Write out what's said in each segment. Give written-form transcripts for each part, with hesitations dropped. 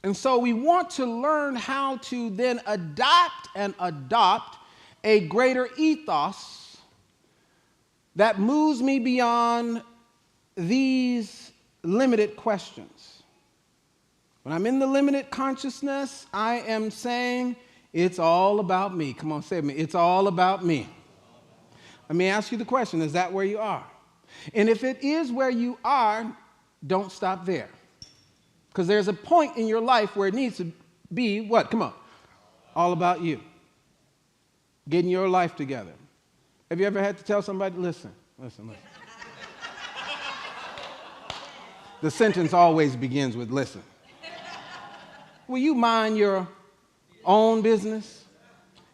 And so we want to learn how to then adapt and adopt a greater ethos that moves me beyond these limited questions. When I'm in the limited consciousness, I am saying, it's all about me. Come on, say it with me. It's all about me. Let me ask you the question, is that where you are? And if it is where you are, don't stop there. Because there's a point in your life where it needs to be, what? Come on. All about you. Getting your life together. Have you ever had to tell somebody, listen. The sentence always begins with listen. Will you mind your own business?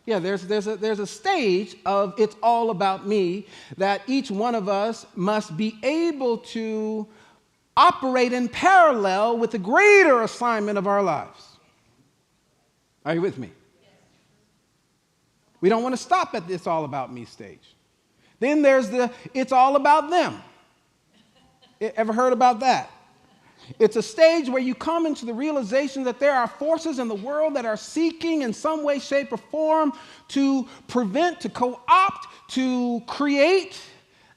Yeah, there's a stage of it's all about me that each one of us must be able to operate in parallel with the greater assignment of our lives. Are you with me? We don't want to stop at this all about me stage. Then there's the it's all about them. Ever heard about that? It's a stage where you come into the realization that there are forces in the world that are seeking in some way, shape, or form to prevent, to co-opt, to create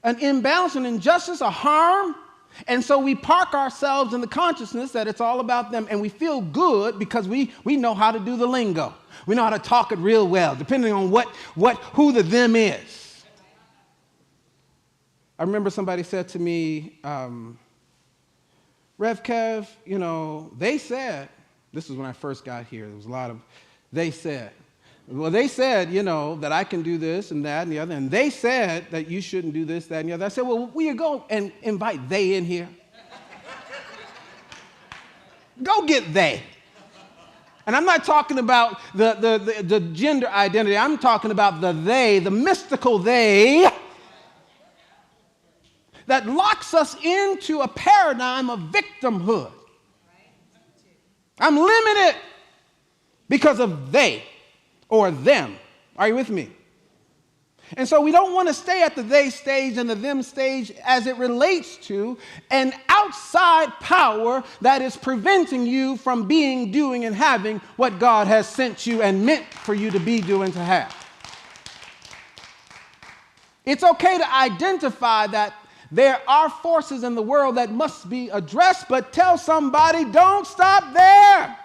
an imbalance, an injustice, a harm. And so we park ourselves in the consciousness that it's all about them, and we feel good because we know how to do the lingo. We know how to talk it real well, depending on who the them is. I remember somebody said to me, Rev Kev, they said, this was when I first got here, there was a lot of, they said. Well, they said, that I can do this and that and the other, and they said that you shouldn't do this, that, and the other. I said, well, will you go and invite they in here? Go get they. And I'm not talking about the gender identity. I'm talking about the they, the mystical they, that locks us into a paradigm of victimhood. I'm limited because of they or them. Are you with me? And so we don't want to stay at the they stage and the them stage as it relates to an outside power that is preventing you from being, doing, and having what God has sent you and meant for you to be, do, and to have. It's okay to identify that there are forces in the world that must be addressed, but tell somebody, don't stop there.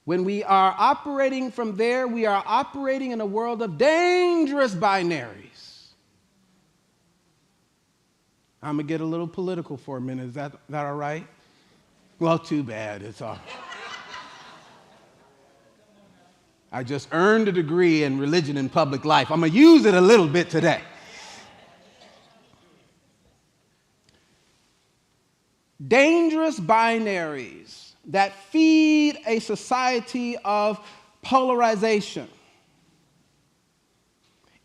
When we are operating from there, we are operating in a world of dangerous binaries. I'm going to get a little political for a minute. Is that all right? Well, too bad. It's all. I just earned a degree in religion and public life. I'm going to use it a little bit today. Dangerous binaries that feed a society of polarization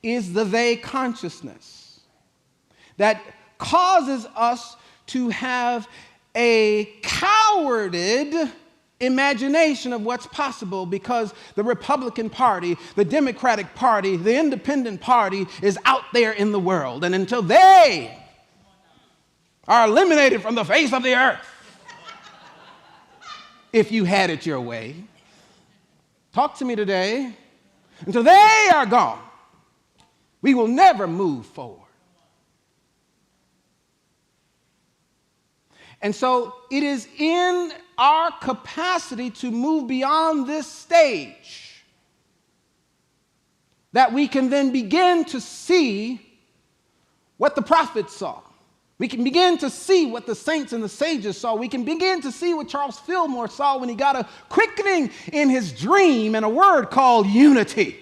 is the they consciousness that causes us to have a cowarded imagination of what's possible because the Republican Party, the Democratic Party, the Independent Party is out there in the world. And until they are eliminated from the face of the earth, if you had it your way, talk to me today, until they are gone, we will never move forward. And so it is in our capacity to move beyond this stage that we can then begin to see what the prophets saw. We can begin to see what the saints and the sages saw. We can begin to see what Charles Fillmore saw when he got a quickening in his dream and a word called unity.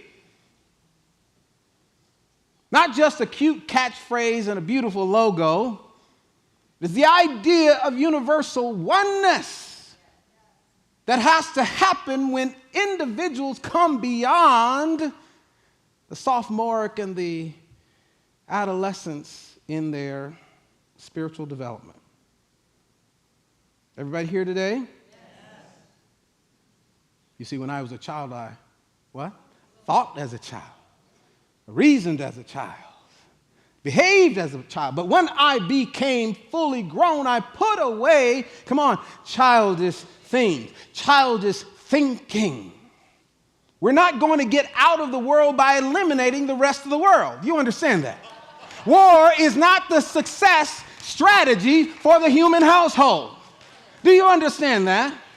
Not just a cute catchphrase and a beautiful logo. It's the idea of universal oneness that has to happen when individuals come beyond the sophomoric and the adolescence in their spiritual development. Everybody here today? Yes. You see, when I was a child, I thought as a child, reasoned as a child, behaved as a child. But when I became fully grown, I put away, come on, childish things, childish thinking. We're not going to get out of the world by eliminating the rest of the world. You understand that? War is not the success strategy for the human household. Do you understand that?